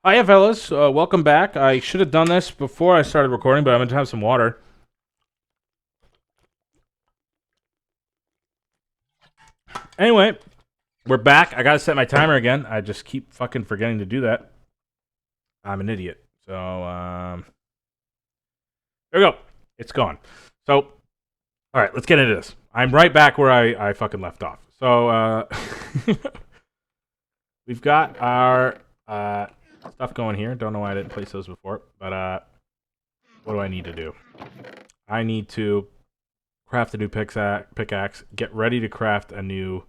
Hiya, fellas. Welcome back. I should have done this before I started recording, but I'm going to have some water. Anyway, we're back. I got to set my timer again. I just keep fucking forgetting to do that. I'm an idiot. So, there we go. It's gone. So, all right, let's get into this. I'm right back where I fucking left off. So, we've got our stuff going here. Don't know why I didn't place those before, but what do I need to do? I need to craft a new pickaxe, get ready to craft a new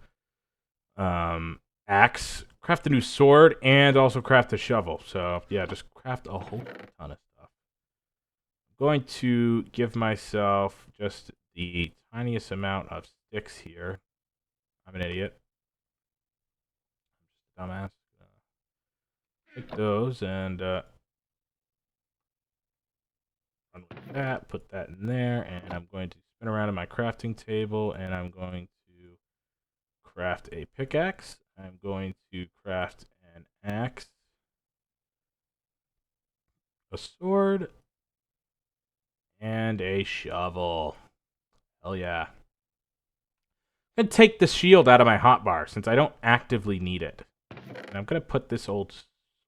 axe, craft a new sword, and also craft a shovel. So, yeah, just craft a whole ton of stuff. I'm going to give myself just the tiniest amount of sticks here. I'm an idiot. Dumbass. Take those and run with that, put that in there, and I'm going to spin around in my crafting table, and I'm going to craft a pickaxe. I'm going to craft an axe, a sword, and a shovel. Hell yeah. I'm going to take the shield out of my hotbar since I don't actively need it. And I'm going to put this old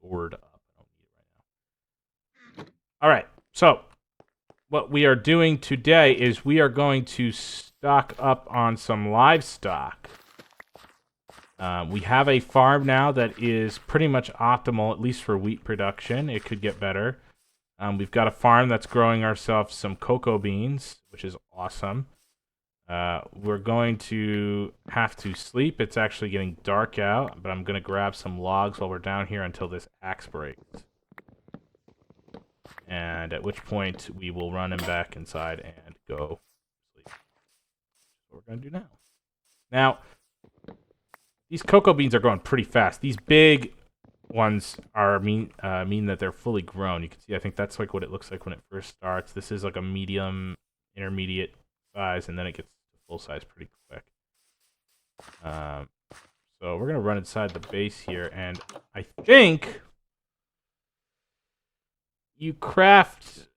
sword up. I don't need it right now. Alright, so what we are doing today is we are going to stock up on some livestock. We have a farm now that is pretty much optimal, at least for wheat production. It could get better. We've got a farm that's growing ourselves some cocoa beans, which is awesome. We're going to have to sleep. It's actually getting dark out, but I'm going to grab some logs while we're down here until this axe breaks. And at which point we will run him back inside and go sleep. That's what we're going to do now. Now, these cocoa beans are growing pretty fast. These big ones are mean that they're fully grown. You can see, I think that's like what it looks like when it first starts. This is like a medium, intermediate size, and then it gets to full size pretty quick. So we're going to run inside the base here, and I think you craft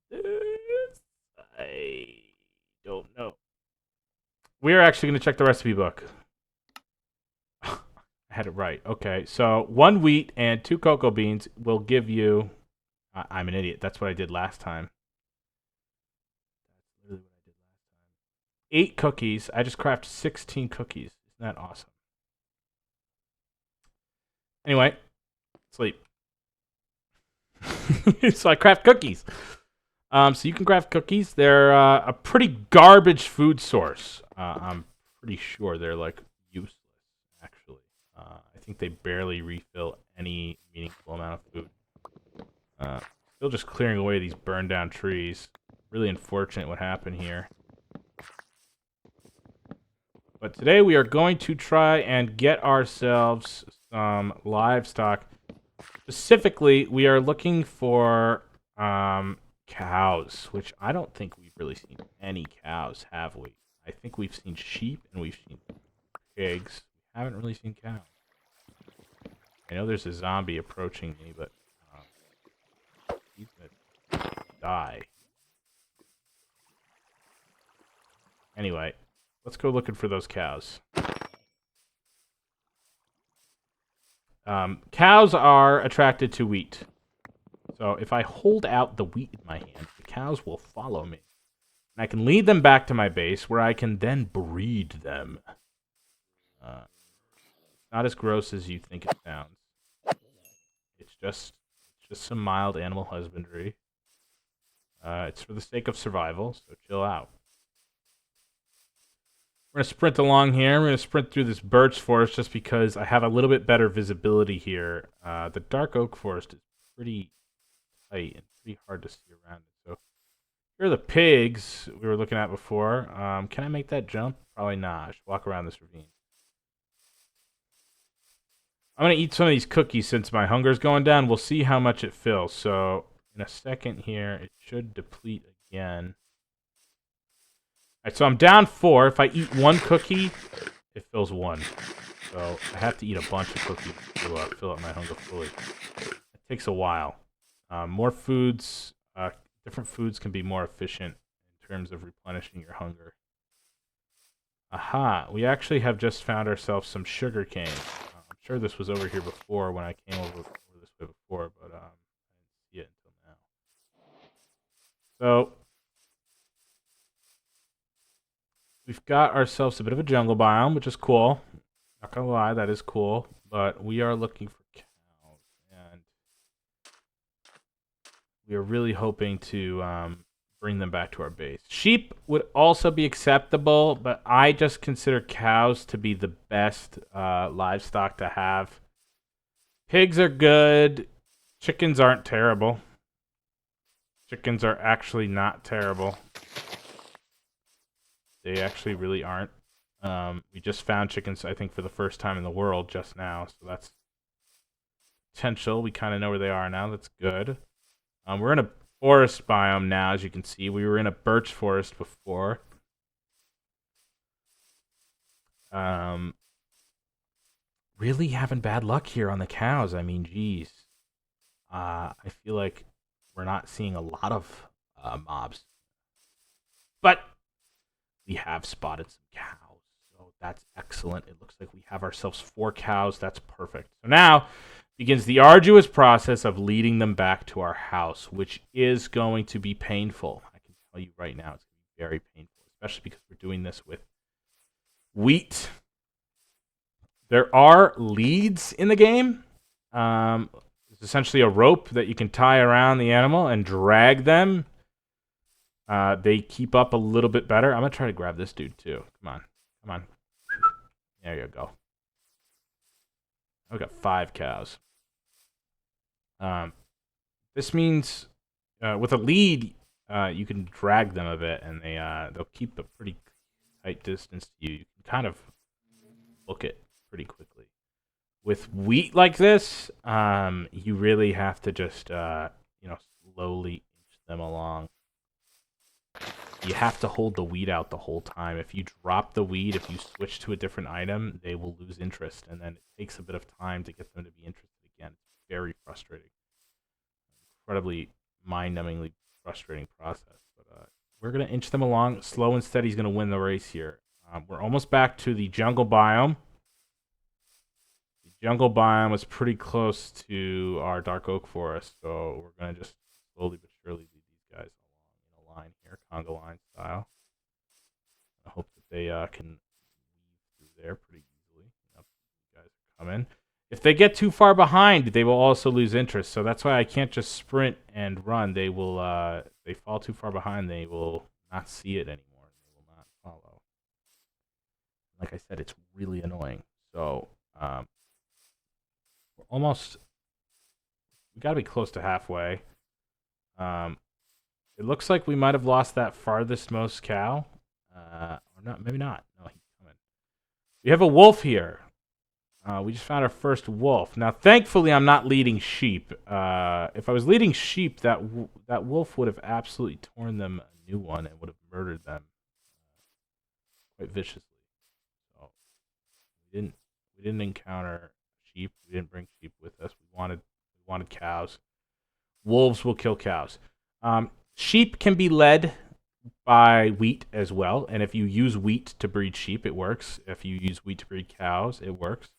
this? I don't know. We're actually going to check the recipe book. I had it right. Okay, so 1 wheat and 2 cocoa beans will give you... I'm an idiot. That's what I did last time. That's literally what I did last time. 8 cookies. I just crafted 16 cookies. Isn't that awesome? Anyway, sleep. So I craft cookies. So you can craft cookies. They're a pretty garbage food source. I'm pretty sure they're like useless, actually. I think they barely refill any meaningful amount of food. Still just clearing away these burned down trees. Really unfortunate what happened here. But today we are going to try and get ourselves some livestock. Specifically, we are looking for cows, which I don't think we've really seen any cows, have we? I think we've seen sheep and we've seen pigs. We haven't really seen cows. I know there's a zombie approaching me, but he's gonna die. Anyway, let's go looking for those cows. Cows are attracted to wheat. So if I hold out the wheat in my hand, the cows will follow me. And I can lead them back to my base where I can then breed them. Not as gross as you think it sounds. It's just some mild animal husbandry. It's for the sake of survival, so chill out. We're going to sprint along here. We're going to sprint through this birch forest just because I have a little bit better visibility here. The dark oak forest is pretty tight and pretty hard to see around it. So here are the pigs we were looking at before. Can I make that jump? Probably not. I should walk around this ravine. I'm going to eat some of these cookies since my hunger's going down. We'll see how much it fills. So in a second here, it should deplete again. Alright, so I'm down 4. If I eat 1 cookie, it fills 1. So I have to eat a bunch of cookies to fill up my hunger fully. That takes a while. More foods, different foods can be more efficient in terms of replenishing your hunger. Aha, we actually have just found ourselves some sugar cane. I'm sure this was over here before when I came over this way before, but I didn't see it until now. So, we've got ourselves a bit of a jungle biome, which is cool. Not gonna lie, that is cool. But we are looking for cows, and we are really hoping to bring them back to our base. Sheep would also be acceptable, but I just consider cows to be the best livestock to have. Pigs are good. Chickens aren't terrible. Chickens are actually not terrible. They actually really aren't. We just found chickens, I think, for the first time in the world just now, so that's potential. We kind of know where they are now. That's good. We're in a forest biome now, as you can see. We were in a birch forest before. Really having bad luck here on the cows. I mean, geez. I feel like we're not seeing a lot of mobs. But we have spotted some cows, so that's excellent. It looks like we have ourselves 4 cows. That's perfect. So now begins the arduous process of leading them back to our house, which is going to be painful. I can tell you right now, it's going to be very painful, especially because we're doing this with wheat. There are leads in the game. It's essentially a rope that you can tie around the animal and drag them. They keep up a little bit better. I'm going to try to grab this dude, too. Come on. There you go. I've got 5 cows. This means with a lead, you can drag them a bit, and they'll keep a pretty tight distance to you. You can kind of book it pretty quickly. With wheat like this, you really have to just slowly inch them along. You have to hold the weed out the whole time. If you drop the weed, if you switch to a different item, they will lose interest, and then it takes a bit of time to get them to be interested again. It's very frustrating. Incredibly mind-numbingly frustrating process. But we're going to inch them along. Slow and steady is going to win the race here. We're almost back to the jungle biome. The jungle biome is pretty close to our dark oak forest, so we're going to just slowly but surely lead these guys along in a line here, conga line style. I hope that they can weave through there pretty easily. Yep, you guys are coming. If they get too far behind, they will also lose interest. So that's why I can't just sprint and run. They will, they fall too far behind, they will not see it anymore. They will not follow. Like I said, it's really annoying. So, we're almost, we got to be close to halfway. It looks like we might have lost that farthest most cow. Or not, maybe not. No, he's coming. We have a wolf here. We just found our first wolf. Now, thankfully, I'm not leading sheep. If I was leading sheep, that wolf would have absolutely torn them a new one and would have murdered them quite viciously. So we didn't encounter sheep. We didn't bring sheep with us. We wanted cows. Wolves will kill cows. Sheep can be led by wheat as well, and if you use wheat to breed sheep, it works. If you use wheat to breed cows, it works.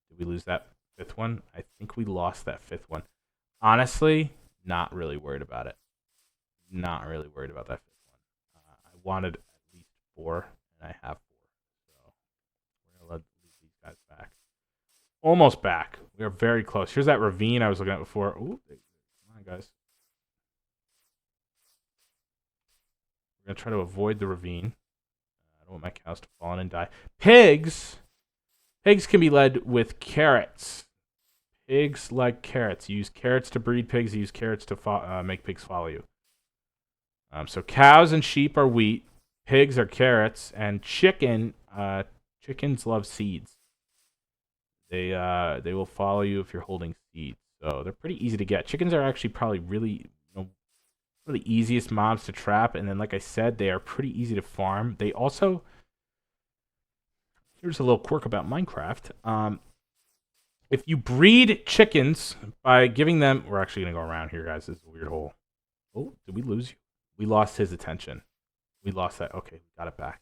Did we lose that 5th one? I think we lost that 5th one. Honestly, not really worried about it. Not really worried about that 5th one. I wanted at least 4, and I have 4. So we're going to lead these guys back. Almost back. We are very close. Here's that ravine I was looking at before. Ooh, come on, guys. We're going to try to avoid the ravine. I don't want my cows to fall in and die. Pigs can be led with carrots. Pigs like carrots. You use carrots to breed pigs. You use carrots to make pigs follow you. So cows and sheep are wheat. Pigs are carrots. And chickens love seeds. They will follow you if you're holding seeds. So they're pretty easy to get. Chickens are actually probably really one of the easiest mobs to trap. And then, like I said, they are pretty easy to farm. They also... Here's a little quirk about Minecraft. If you breed chickens by giving them... We're actually going to go around here, guys. This is a weird hole. Oh, did we lose you? We lost his attention. We lost that. Okay, we got it back.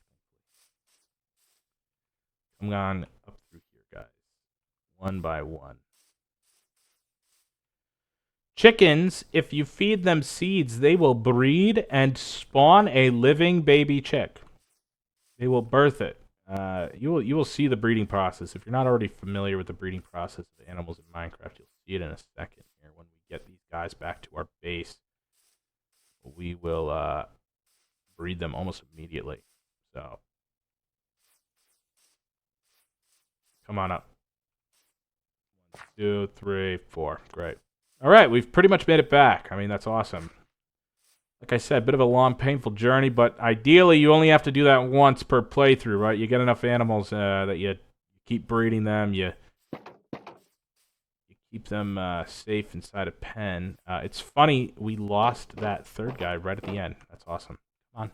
Come on up through here, guys. One by one. Chickens, if you feed them seeds, they will breed and spawn a living baby chick. They will birth it. You will see the breeding process. If you're not already familiar with the breeding process of animals in Minecraft, you'll see it in a second here when we get these guys back to our base. We will breed them almost immediately. So, come on up. 1, 2, 3, 4. Great. All right, we've pretty much made it back. I mean, that's awesome. Like I said, a bit of a long, painful journey, but ideally you only have to do that once per playthrough, right? You get enough animals that you keep breeding them, you keep them safe inside a pen. It's funny, we lost that third guy right at the end. That's awesome. Come on.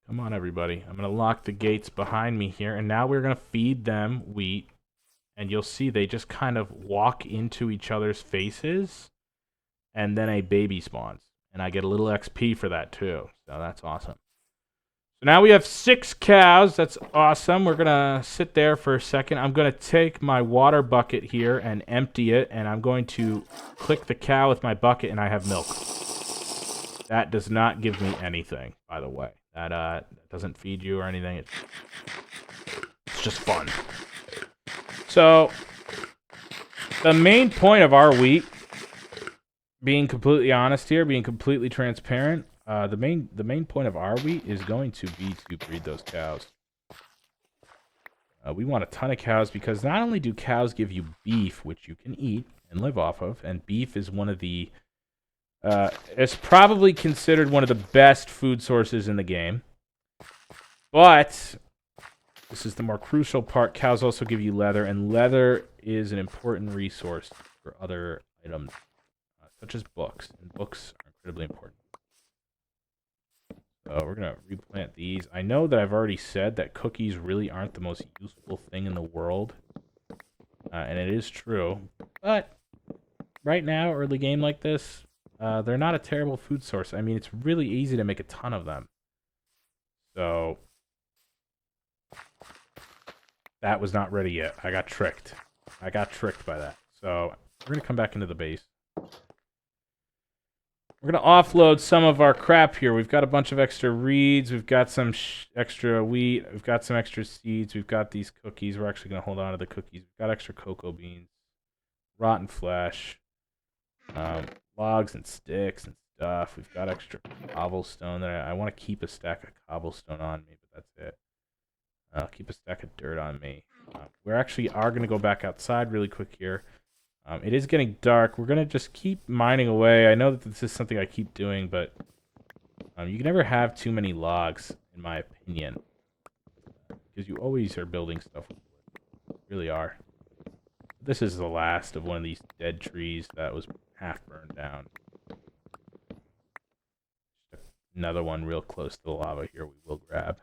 Come on, everybody. I'm going to lock the gates behind me here, and now we're going to feed them wheat. And you'll see they just kind of walk into each other's faces, and then a baby spawns. And I get a little XP for that, too. So that's awesome. So now we have 6 cows. That's awesome. We're going to sit there for a second. I'm going to take my water bucket here and empty it, and I'm going to click the cow with my bucket, and I have milk. That does not give me anything, by the way. That doesn't feed you or anything. It's just fun. So, the main point of our wheat, being completely honest here, being completely transparent, the main point of our wheat is going to be to breed those cows. We want a ton of cows because not only do cows give you beef, which you can eat and live off of, and beef is one of the... it's probably considered one of the best food sources in the game. But... this is the more crucial part. Cows also give you leather, and leather is an important resource for other items, such as books. And books are incredibly important. So we're going to replant these. I know that I've already said that cookies really aren't the most useful thing in the world. And it is true. But right now, early game like this, they're not a terrible food source. I mean, it's really easy to make a ton of them. So... that was not ready yet. I got tricked. I got tricked by that. So, we're going to come back into the base. We're going to offload some of our crap here. We've got a bunch of extra reeds. We've got some extra wheat. We've got some extra seeds. We've got these cookies. We're actually going to hold on to the cookies. We've got extra cocoa beans. Rotten flesh. Logs and sticks and stuff. We've got extra cobblestone there. I want to keep a stack of cobblestone on me, but that's it. I'll keep a stack of dirt on me. We actually are going to go back outside really quick here. It is getting dark. We're going to just keep mining away. I know that this is something I keep doing, but you can never have too many logs, in my opinion. Because you always are building stuff with wood. You really are. This is the last of one of these dead trees that was half burned down. Another one real close to the lava here we will grab.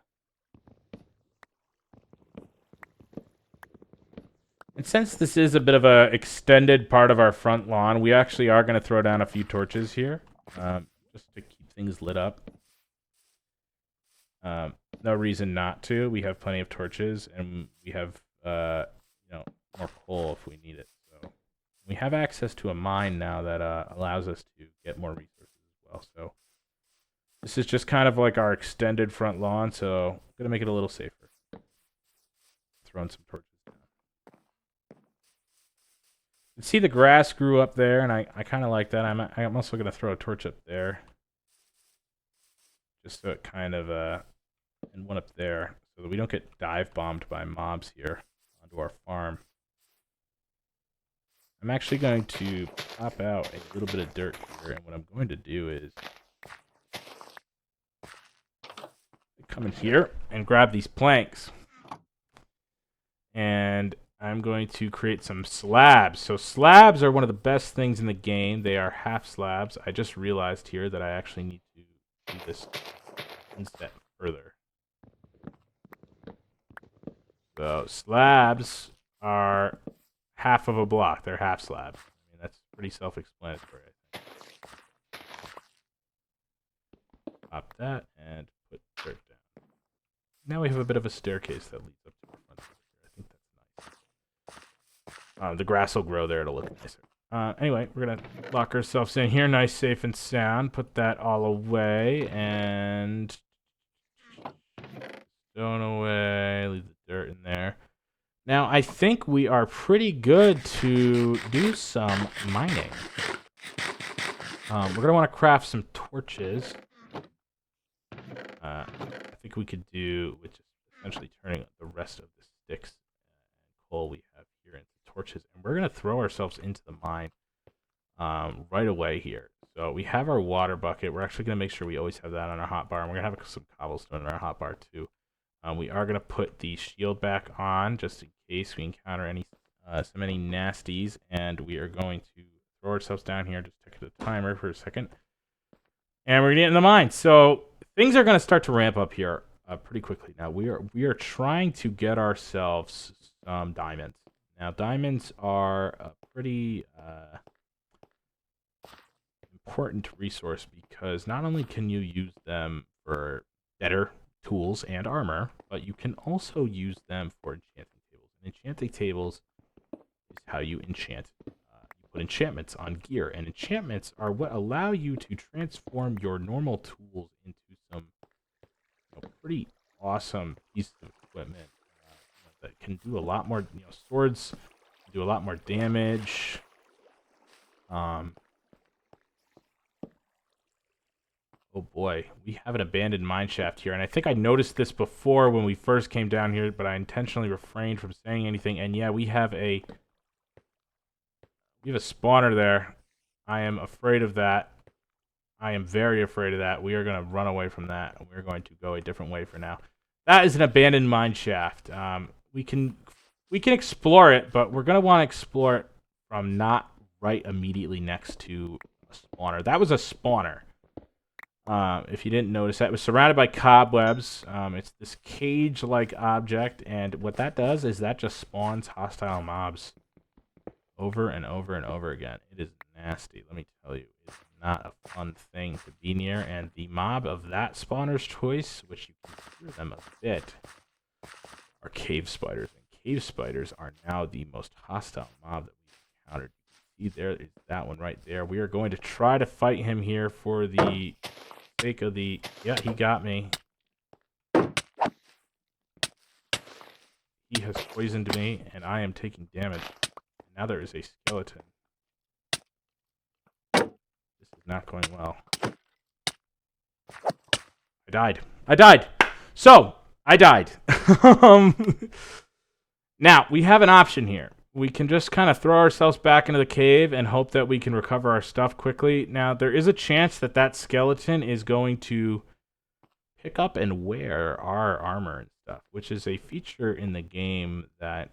And since this is a bit of an extended part of our front lawn, we actually are going to throw down a few torches here, just to keep things lit up. No reason not to. We have plenty of torches, and we have, more coal if we need it. So we have access to a mine now that allows us to get more resources as well. So this is just kind of like our extended front lawn, so I'm going to make it a little safer. Throwing some torches. You can see the grass grew up there, and I kind of like that. I'm also going to throw a torch up there. Just so it kind of, and one up there, so that we don't get dive bombed by mobs here onto our farm. I'm actually going to pop out a little bit of dirt here, and what I'm going to do is come in here and grab these planks. And I'm going to create some slabs. So slabs are one of the best things in the game. They are half slabs. I just realized here that I actually need to do this one step further. So slabs are half of a block. They're half slabs. I mean, that's pretty self-explanatory, I think. Pop that and put dirt down. Now we have a bit of a staircase that leads up to our front door here. I think that's nice. The grass will grow there to look nicer. Anyway, we're going to lock ourselves in here. Nice, safe, and sound. Put that all away. And stone away. Leave the dirt in there. Now, I think we are pretty good to do some mining. We're going to want to craft some torches. I think we could do, which is essentially turning the rest of the sticks and coal we have here into torches. And we're going to throw ourselves into the mine right away here. So we have our water bucket. We're actually going to make sure we always have that on our hotbar. And we're going to have some cobblestone in our hotbar too. We are going to put the shield back on just in case we encounter so many nasties. And we are going to throw ourselves down here. Just check the timer for a second. And we're going to get in the mine. So things are going to start to ramp up here pretty quickly. Now, we are trying to get ourselves some diamonds. Now, diamonds are a pretty important resource because not only can you use them for better tools and armor, but you can also use them for enchanting tables. And enchanting tables is how you enchant. You put enchantments on gear, and enchantments are what allow you to transform your normal tools into some pretty awesome pieces of equipment that can do a lot more. Swords do a lot more damage. Oh boy, we have an abandoned mine shaft here, and I think I noticed this before when we first came down here, but I intentionally refrained from saying anything. And yeah, we have a spawner there. I am afraid of that. I am very afraid of that. We are going to run away from that, and we're going to go a different way for now. That is an abandoned mine shaft. We can explore it, but we're going to want to explore it from not right immediately next to a spawner. That was a spawner. If you didn't notice that, it was surrounded by cobwebs. It's this cage-like object, and what that does is that just spawns hostile mobs over and over and over again. It is nasty, let me tell you. It's not a fun thing to be near, and the mob of that spawner's choice, which you can hear them a bit, are cave spiders. And cave spiders are now the most hostile mob that we've encountered. You can see there is that one right there. We are going to try to fight him here for the sake of the... Yeah, he got me. He has poisoned me, and I am taking damage. Now there is a skeleton. This is not going well. I died! So, I died. Now, we have an option here. We can just kind of throw ourselves back into the cave and hope that we can recover our stuff quickly. Now, there is a chance that that skeleton is going to pick up and wear our armor and stuff, which is a feature in the game that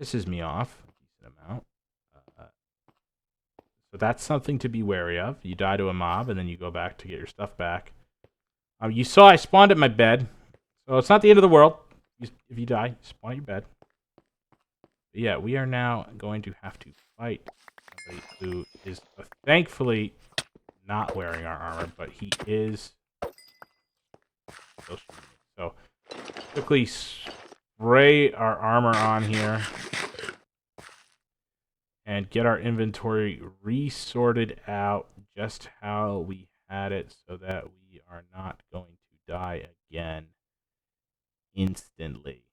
pisses me off a decent amount. So that's something to be wary of. You die to a mob, and then you go back to get your stuff back. You saw I spawned at my bed. So it's not the end of the world. If you die, spawn at your bed. But yeah, we are now going to have to fight somebody who is thankfully not wearing our armor, but he is still shooting. So quickly spray our armor on here and get our inventory resorted out just how we had it so that we are not going to die again instantly.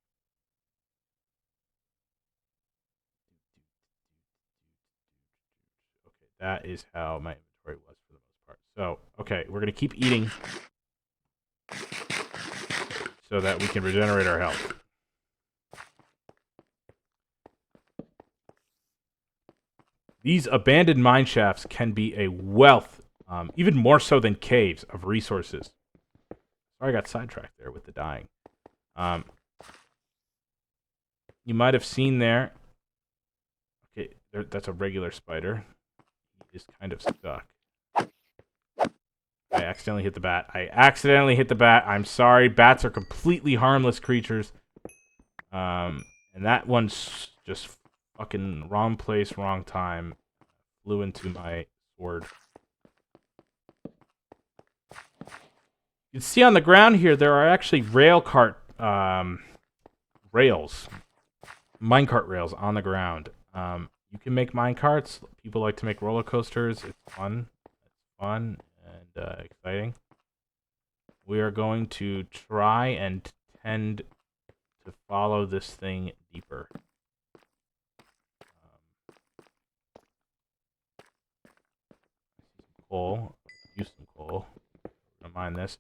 Okay, that is how my inventory was for the most part. So, okay, we're going to keep eating so that we can regenerate our health. These abandoned mine shafts can be a wealth, even more so than caves, of resources. Sorry, I got sidetracked there with the dying. You might have seen there. Okay, that's a regular spider. He is kind of stuck. I accidentally hit the bat. I accidentally hit the bat. I'm sorry. Bats are completely harmless creatures. And that one's just fucking wrong place, wrong time. Flew into my sword. You can see on the ground here, there are actually rails, minecart rails on the ground. You can make minecarts. People like to make roller coasters. It's fun. It's fun and exciting. We are going to try and tend to follow this thing deeper. Coal. Use some coal. Don't mind this.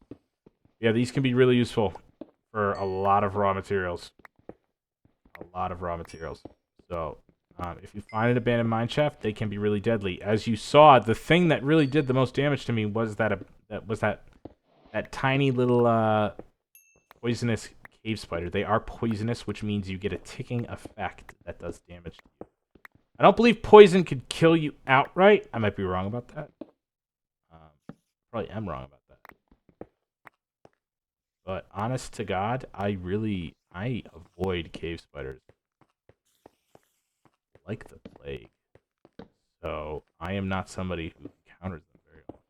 Yeah, these can be really useful for a lot of raw materials. A lot of raw materials. So, if you find an abandoned mine shaft, they can be really deadly. As you saw, the thing that really did the most damage to me was that tiny little poisonous cave spider. They are poisonous, which means you get a ticking effect that does damage to you. I don't believe poison could kill you outright. I might be wrong about that. Probably am wrong about that. But honest to God, I avoid cave spiders like the plague. So I am not somebody who encounters them very often.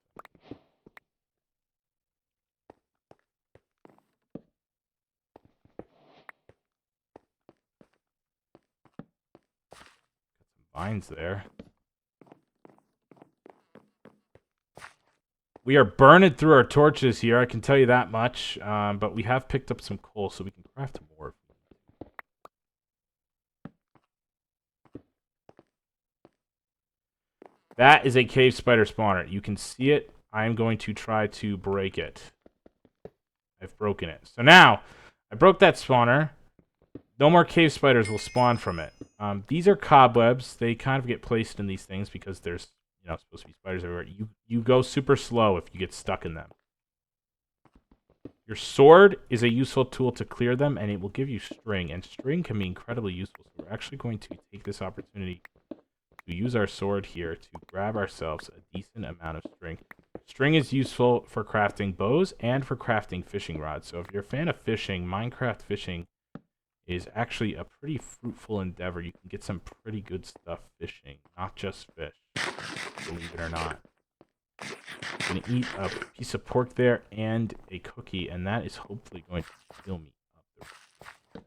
Got some vines there. We are burning through our torches here, I can tell you that much. But we have picked up some coal, so we can craft more. That is a cave spider spawner. You can see it. I am going to try to break it. I've broken it. So now, I broke that spawner. No more cave spiders will spawn from it. These are cobwebs. They kind of get placed in these things because there's supposed to be spiders everywhere. You go super slow if you get stuck in them. Your sword is a useful tool to clear them, and it will give you string. And string can be incredibly useful. So we're actually going to take this opportunity to use our sword here to grab ourselves a decent amount of string. String is useful for crafting bows and for crafting fishing rods. So if you're a fan of fishing, Minecraft fishing is actually a pretty fruitful endeavor. You can get some pretty good stuff fishing, not just fish, believe it or not. I'm going to eat a piece of pork there and a cookie, and that is hopefully going to heal me up.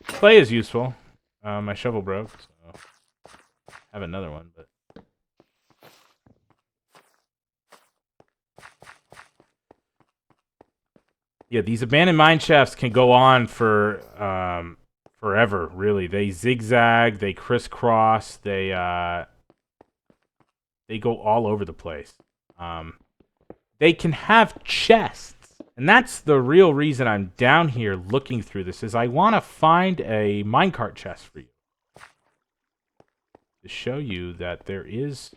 Clay is useful. My shovel broke, so I have another one, but yeah, these abandoned mine shafts can go on for forever, really. They zigzag, they crisscross, they go all over the place. They can have chests. And that's the real reason I'm down here looking through this, is I want to find a minecart chest for you. To show you that there is...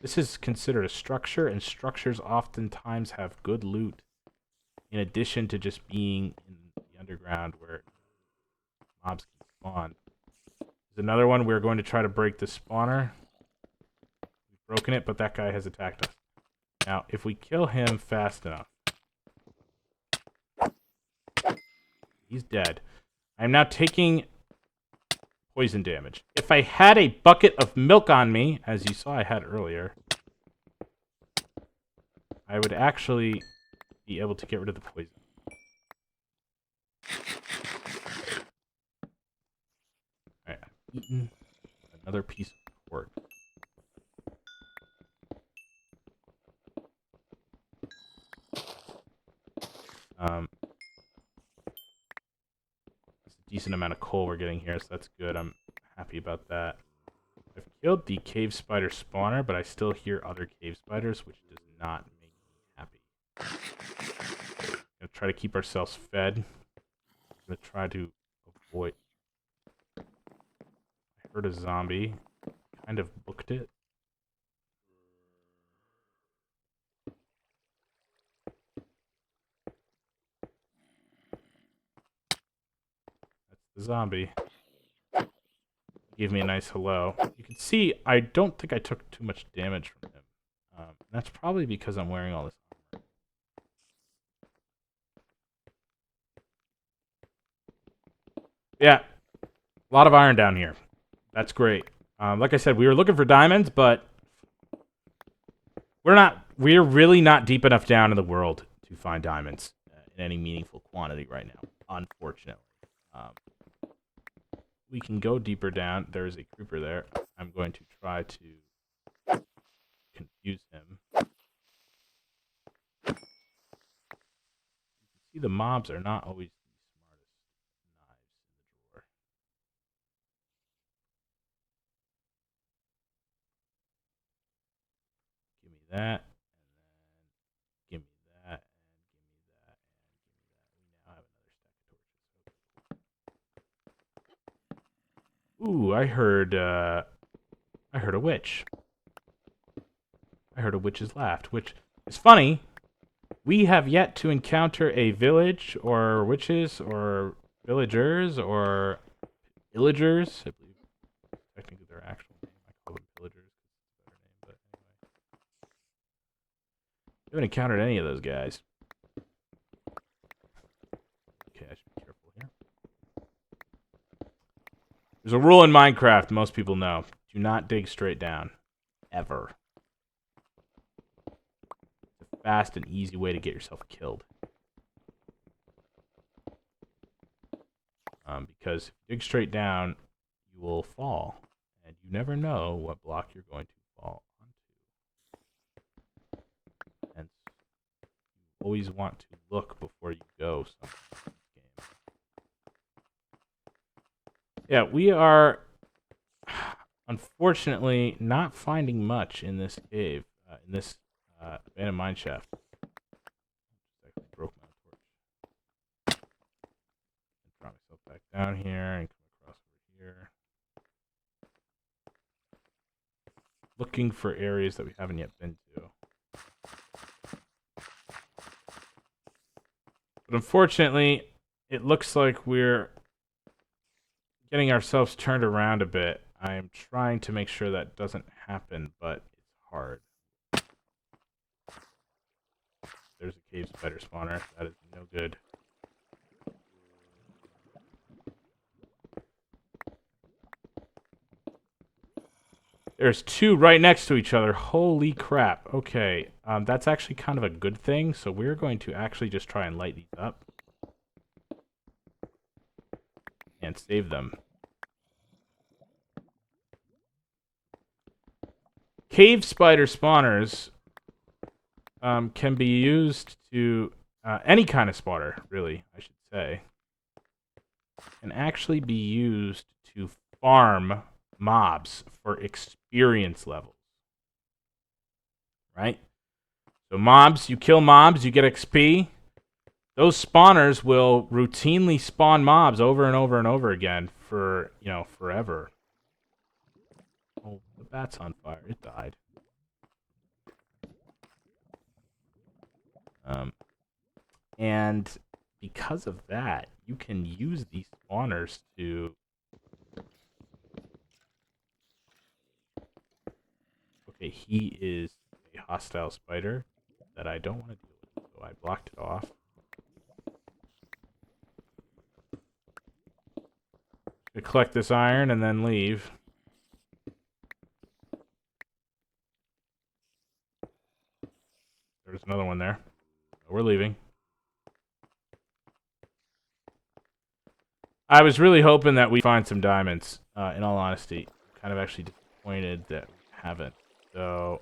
this is considered a structure, and structures oftentimes have good loot, in addition to just being in the underground where mobs can spawn. There's another one. We're going to try to break the spawner. We've broken it, but that guy has attacked us. Now, if we kill him fast enough... He's dead. I'm now taking poison damage. If I had a bucket of milk on me, as you saw I had earlier, I would actually be able to get rid of the poison. Alright, I've eaten another piece of pork. Decent amount of coal we're getting here, so that's good. I'm happy about that. I've killed the cave spider spawner, but I still hear other cave spiders, which does not make me happy. Gonna try to keep ourselves fed. Gonna try to avoid... I heard a zombie. Kind of booked it. That's the zombie. Give me a nice hello. You can see, I don't think I took too much damage from him. That's probably because I'm wearing all this armor. Yeah, a lot of iron down here. That's great. Like I said, we were looking for diamonds, but we're really not deep enough down in the world to find diamonds in any meaningful quantity right now, unfortunately. We can go deeper down. There's a creeper there. I'm going to try to confuse him. You can see the mobs are not always the smartest knives in the drawer. Give me that, and then give me that, and give me that, and give me that. We now have another stack of torches. Ooh, I heard a witch. I heard a witch's laugh, which is funny. We have yet to encounter a village or witches or villagers or pillagers. I believe technically their actual name. I call them pillagers. It's a better name, but anyway. We haven't encountered any of those guys. Okay, I should be careful here. There's a rule in Minecraft most people know. Do not dig straight down. Ever. It's a fast and easy way to get yourself killed. Because if you dig straight down, you will fall. And you never know what block you're going to fall onto. And you always want to look before you go somewhere in this game. Yeah, we are unfortunately not finding much in this cave, in this abandoned mine shaft. I broke my torch. Draw myself back down here and come across over here. Looking for areas that we haven't yet been to. But unfortunately, it looks like we're getting ourselves turned around a bit. I'm trying to make sure that doesn't happen, but it's hard. There's a cave spider spawner. That is no good. There's two right next to each other. Holy crap. Okay, that's actually kind of a good thing. So we're going to actually just try and light these up. And save them. Cave spider spawners can be used to... any kind of spawner, really, I should say. Can actually be used to farm mobs for experience levels. Right? So mobs, you kill mobs, you get XP. Those spawners will routinely spawn mobs over and over and over again for, you know, forever. Oh, the bat's on fire. It died. And because of that, you can use these spawners to... Okay, he is a hostile spider that I don't want to deal with, so I blocked it off. To collect this iron and then leave. There's another one there. We're leaving. I was really hoping that we find some diamonds, in all honesty. I'm kind of actually disappointed that we haven't. So...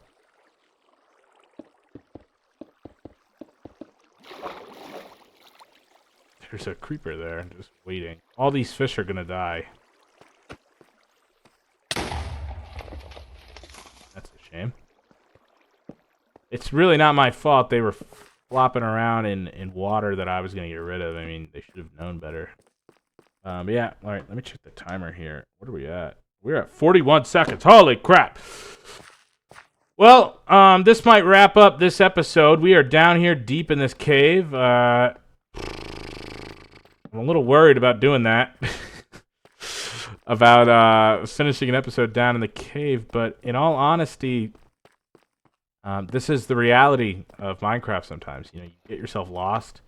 There's a creeper there, just waiting. All these fish are gonna die. That's a shame. It's really not my fault they were flopping around in water that I was gonna get rid of. I mean, they should have known better. But yeah, alright, let me check the timer here. What are we at? We're at 41 seconds. Holy crap! Well, this might wrap up this episode. We are down here deep in this cave. I'm a little worried about doing that. about finishing an episode down in the cave, but in all honesty, this is the reality of Minecraft sometimes. You know, you get yourself lost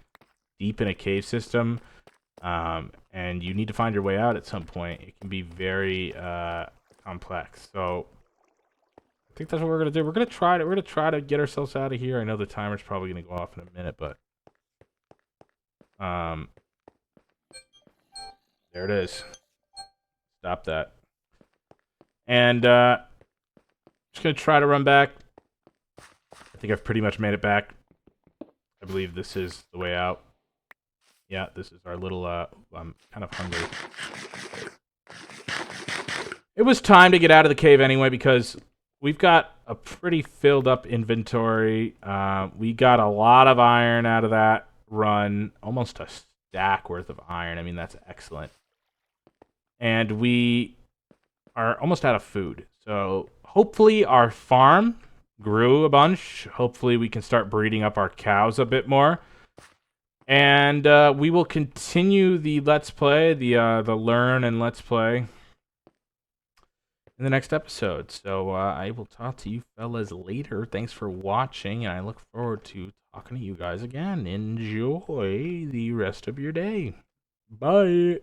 deep in a cave system, and you need to find your way out at some point. It can be very complex. So I think that's what we're gonna do. We're gonna try to get ourselves out of here. I know the timer's probably gonna go off in a minute, but there it is. Stop that. And just gonna try to run back. I think I've pretty much made it back. I believe this is the way out. Yeah, this is our little, I'm kind of hungry. It was time to get out of the cave anyway because we've got a pretty filled up inventory. We got a lot of iron out of that run. Almost a stack worth of iron. I mean, that's excellent. And we are almost out of food. So hopefully our farm grew a bunch. Hopefully we can start breeding up our cows a bit more. And we will continue the Let's Play, the Learn and Let's Play in the next episode. So I will talk to you fellas later. Thanks for watching, and I look forward to talking to you guys again. Enjoy the rest of your day. Bye.